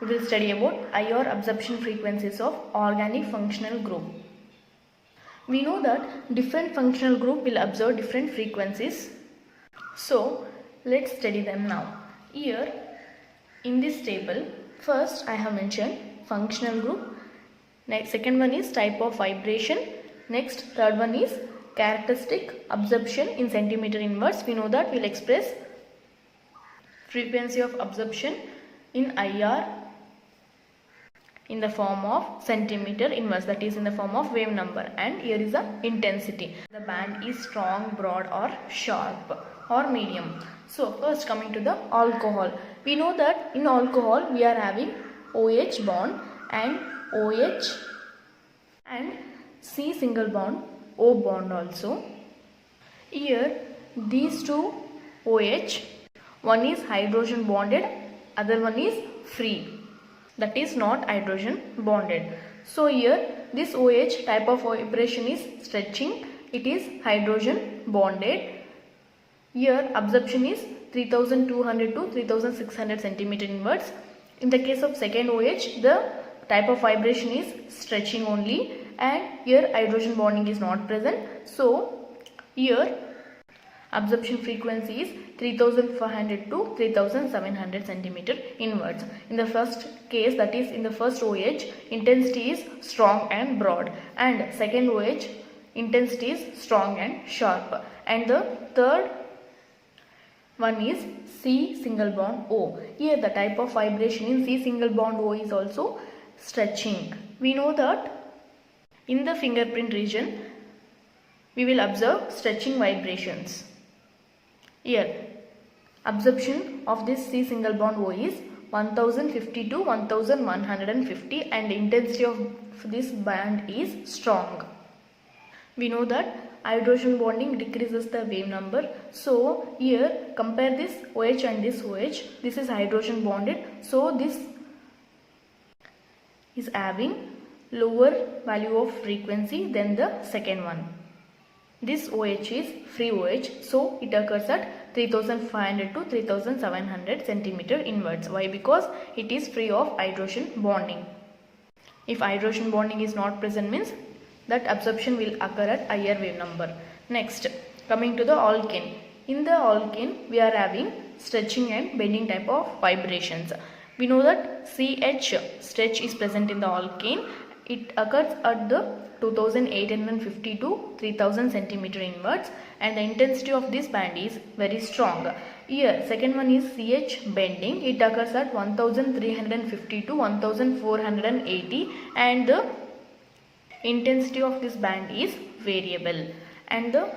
we will study about IR absorption frequencies of organic functional group. We know that different functional group will absorb different frequencies. So let's study them now. Here in this table, first I have mentioned functional group. Next, second one is type of vibration. Next, third one is characteristic absorption in centimeter inverse. We know that we will express frequency of absorption in IR in the form of centimeter inverse, that is in the form of wave number, and here is the intensity. The band is strong, broad or sharp or medium. So first coming to the alcohol, we know that in alcohol we are having OH bond and OH and C single bond, O bond also. Here these two OH, one is hydrogen bonded, other one is free, that is not hydrogen bonded. So here this OH type of vibration is stretching, it is hydrogen bonded. Here absorption is 3200 to 3600 centimeter inverse. In the case of second OH, the type of vibration is stretching only, and here hydrogen bonding is not present. So here absorption frequency is 3500 to 3700 centimeter inverse. In the first case, that is in the first OH, intensity is strong and broad, and second OH intensity is strong and sharp, and the third one is C single bond O. Here the type of vibration in C single bond O is also stretching. We know that in the fingerprint region we will observe stretching vibrations. Here absorption of this C single bond O is 1050 to 1150, and the intensity of this band is strong. We know that hydrogen bonding decreases the wave number. So here compare this OH and this OH. This is hydrogen bonded, so this is having lower value of frequency than the second one. This OH is free OH, so it occurs at 3500 to 3700 centimeter inverse. Why? Because it is free of hydrogen bonding. If hydrogen bonding is not present, means that absorption will occur at higher wave number. Next, coming to the alkane. In the alkane, we are having stretching and bending type of vibrations. We know that CH stretch is present in the alkane. It occurs at the 2850 to 3000 centimeter inverse, and the intensity of this band is very strong. Here second one is CH bending. It occurs at 1350 to 1480, and the intensity of this band is variable. And the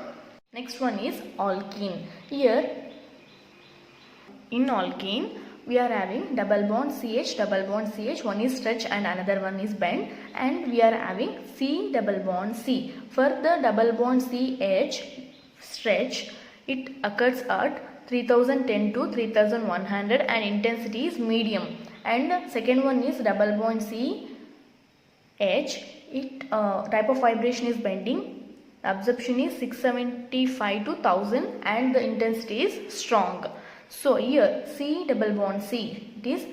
next one is alkene. Here in alkene we are having double bond CH, double bond CH, one is stretch and another one is bend, and we are having C double bond C. For the double bond CH stretch, it occurs at 3010 to 3100, and intensity is medium. And second one is double bond CH, it type of vibration is bending, absorption is 675 to 1000, and the intensity is strong. So here C double bond C, this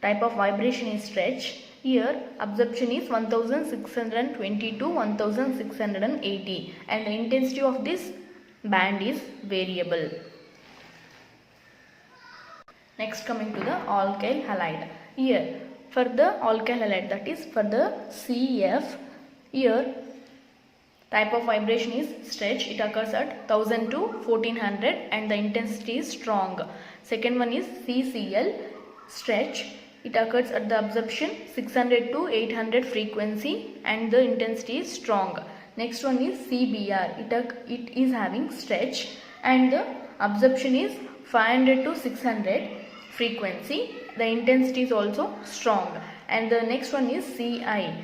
type of vibration is stretch. Here absorption is 1620 to 1680, and the intensity of this band is variable. Next, coming to the alkyl halide. Here for the alkyl halide, that is for the CF, here type of vibration is stretch. It occurs at 1000 to 1400, and the intensity is strong. Second one is CCl stretch. It occurs at the absorption 600 to 800 frequency, and the intensity is strong. Next one is CBr. It is having stretch, and the absorption is 500 to 600 frequency. The intensity is also strong. And the next one is CI.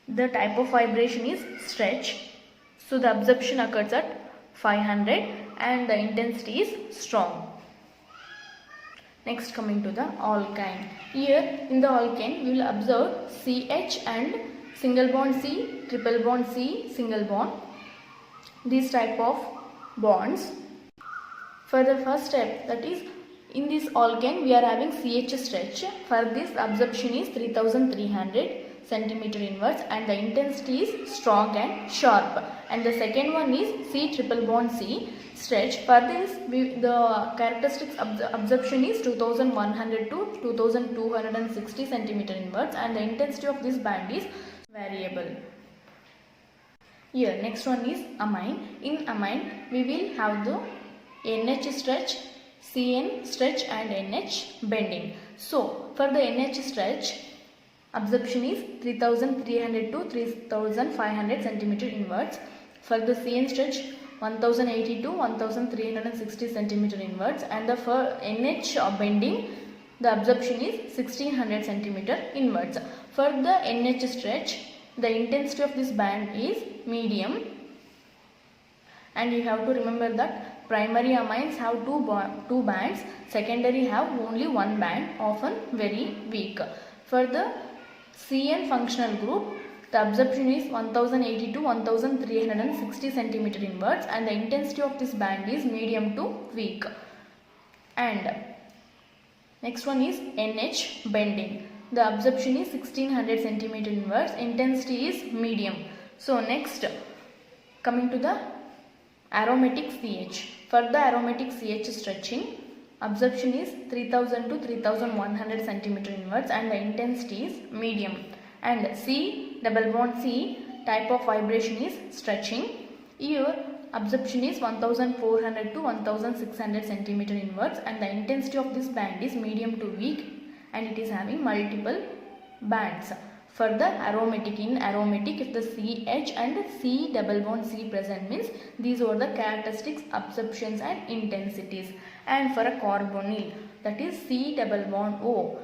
The type of vibration is stretch, so the absorption occurs at 500, and the intensity is strong. Next, coming to the alkyne. Here in the alkyne we will observe CH and single bond C, triple bond C, single bond. These type of bonds. For the first step, that is In this alkane we are having CH stretch. For this absorption is 3300 centimeter inverse and the intensity is strong and sharp. And the second one is C triple bond C stretch. For this the characteristics absorption is 2100 to 2260 centimeter inverse and the intensity of this band is variable. Here next one is amine. In amine we will have the NH stretch, CN stretch and NH bending. So for the NH stretch absorption is 3300 to 3500 centimeter inwards. For the CN stretch 1080 to 1360 centimeter inwards and the for NH bending the absorption is 1600 centimeter inwards. For the NH stretch the intensity of this band is medium, and you have to remember that primary amines have two bands, secondary have only one band, often very weak. For the CN functional group the absorption is 1080 to 1360 centimeter inwards and the intensity of this band is medium to weak. And next one is NH bending. The absorption is 1600 centimeter inwards, intensity is medium. So next coming to the aromatic CH. For the aromatic CH stretching absorption is 3000 to 3100 centimeter inwards and the intensity is medium. And C double bond C type of vibration is stretching. Here absorption is 1400 to 1600 centimeter inwards and the intensity of this band is medium to weak and it is having multiple bands. For the aromatic, in aromatic if the CH and C double bond C present means these are the characteristics, absorptions and intensities. And for a carbonyl that is C double bond O,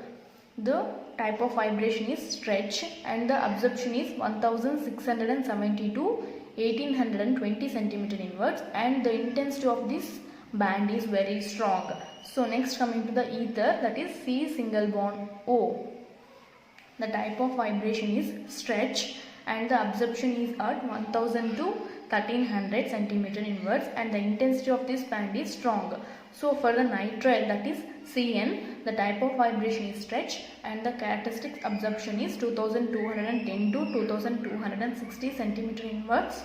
the type of vibration is stretch and the absorption is 1670 to 1820 centimeter inwards and the intensity of this band is very strong. So next coming to the ether that is C single bond O. The type of vibration is stretch and the absorption is at 1000 to 1300 centimeter inwards and the intensity of this band is strong. So for the nitrile that is CN, the type of vibration is stretch and the characteristic absorption is 2210 to 2260 centimeter inwards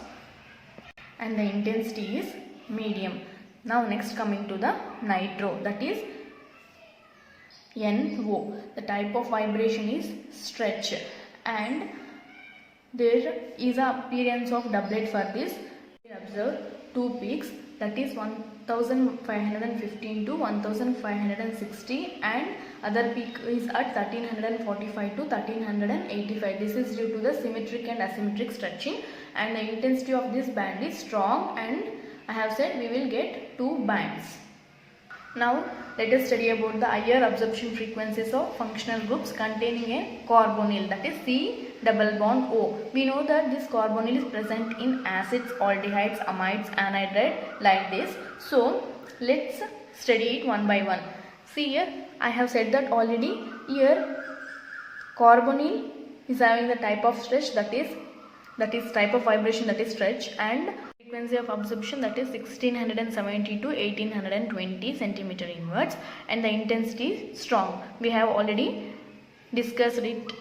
and the intensity is medium. Now next coming to the nitro that is NO. The type of vibration is stretch and there is a appearance of doublet for this. We observe two peaks that is 1515 to 1560 and other peak is at 1345 to 1385. This is due to the symmetric and asymmetric stretching and the intensity of this band is strong and I have said we will get two bands. Now let us study about the higher absorption frequencies of functional groups containing a carbonyl that is C double bond O. We know that this carbonyl is present in acids, aldehydes, amides, anhydride like this. So let's study it one by one. See here I have said that already. Here carbonyl is having the type of stretch that is type of vibration that is stretch and frequency of absorption that is 1670 to 1820 centimeter inwards and the intensity is strong. We have already discussed it.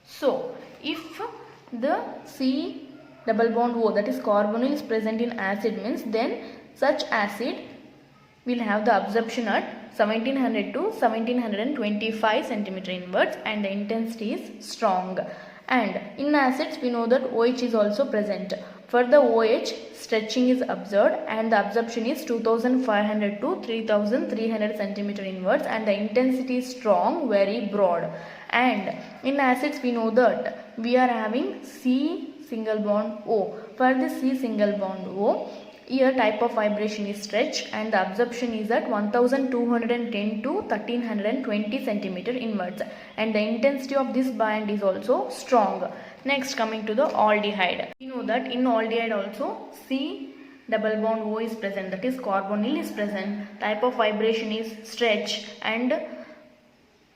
So if the C double bond O that is carbonyl is present in acid means then such acid will have the absorption at 1700 to 1725 centimeter inwards and the intensity is strong. And in acids we know that OH is also present. For the OH stretching is observed and the absorption is 2500 to 3300 centimeter inwards and the intensity is strong, very broad. And in acids we know that we are having C single bond O. For the C single bond O, here type of vibration is stretch and the absorption is at 1210 to 1320 centimeter inwards and the intensity of this band is also strong. Next coming to the aldehyde. We know that in aldehyde also C double bond O is present, that is carbonyl is present, type of vibration is stretch and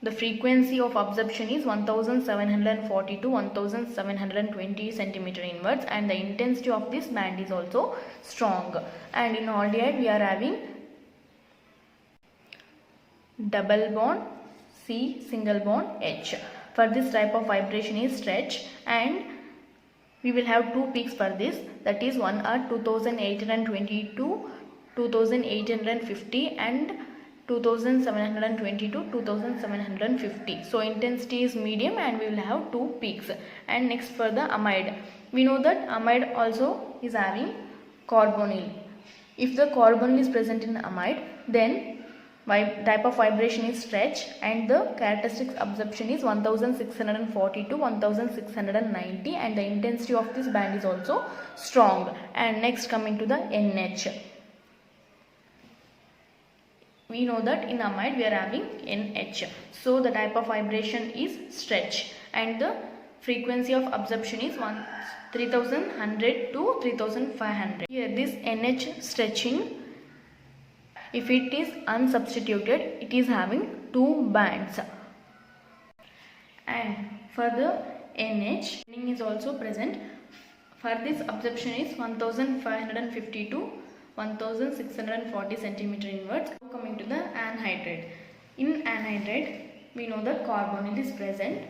the frequency of absorption is 1740 to 1720 centimeter inwards and the intensity of this band is also strong. And in aldehyde we are having double bond, C single bond, H. For this type of vibration is stretch, and we will have two peaks for this, that is one are 2822, 2850 and 2722, 2750. So intensity is medium and we will have two peaks. And next for the amide, we know that amide also is having carbonyl. If the carbonyl is present in amide, then type of vibration is stretch and the characteristic absorption is 1640 to 1690 and the intensity of this band is also strong. And next coming to the NH. We know that in amide we are having NH. So the type of vibration is stretch and the frequency of absorption is 3100 to 3500. Here this NH stretching, if it is unsubstituted, it is having two bands. And for the NH is also present. For this absorption is 1550 to 1640 centimeter inwards. Coming to the anhydride. In anhydride, we know that carbonyl is present.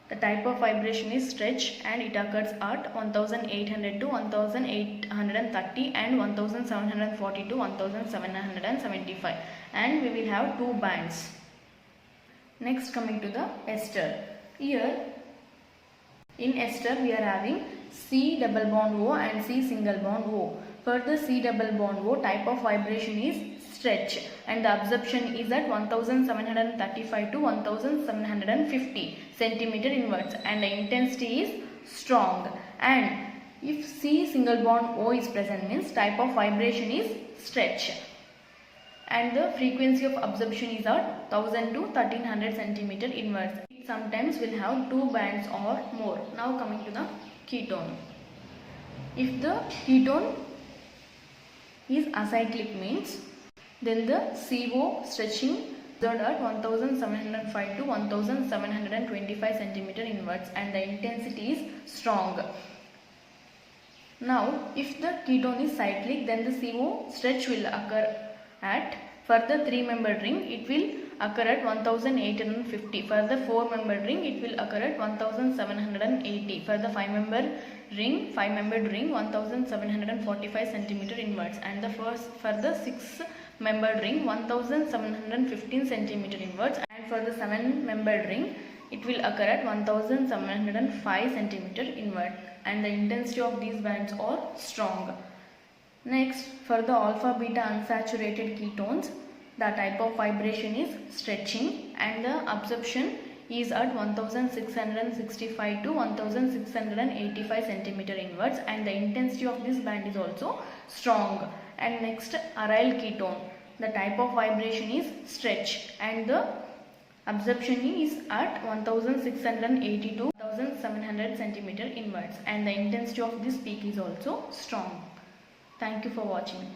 The type of vibration is stretch and it occurs at 1800 to 1830 and 1740 to 1775, and we will have two bands. Next coming to the ester. Here in ester we are having C double bond O and C single bond O. For the C double bond O, type of vibration is stretch and the absorption is at 1735 to 1750 centimeter inwards and the intensity is strong. And if C single bond O is present, means type of vibration is stretch and the frequency of absorption is at 1000 to 1300 centimeter inwards. It sometimes will have two bands or more. Now coming to the ketone. If the ketone is acyclic, means then the CO stretching is at 1705 to 1725 centimeter inwards and the intensity is strong. Now if the ketone is cyclic, then the CO stretch will occur at, for the 3-membered ring it will occur at 1850, for the 4-membered ring it will occur at 1780, for the 5-membered ring 1745 centimeter inwards, and the for the 6-membered ring 1715 centimeter inwards, and for the 7-membered ring it will occur at 1705 centimeter inward, and the intensity of these bands are strong. Next, for the alpha beta unsaturated ketones, the type of vibration is stretching and the absorption is at 1665 to 1685 centimeter inwards, and the intensity of this band is also strong. And next, aryl ketone, the type of vibration is stretch and the absorption is at 1680 to 1700 centimeter inwards, and the intensity of this peak is also strong. Thank you for watching.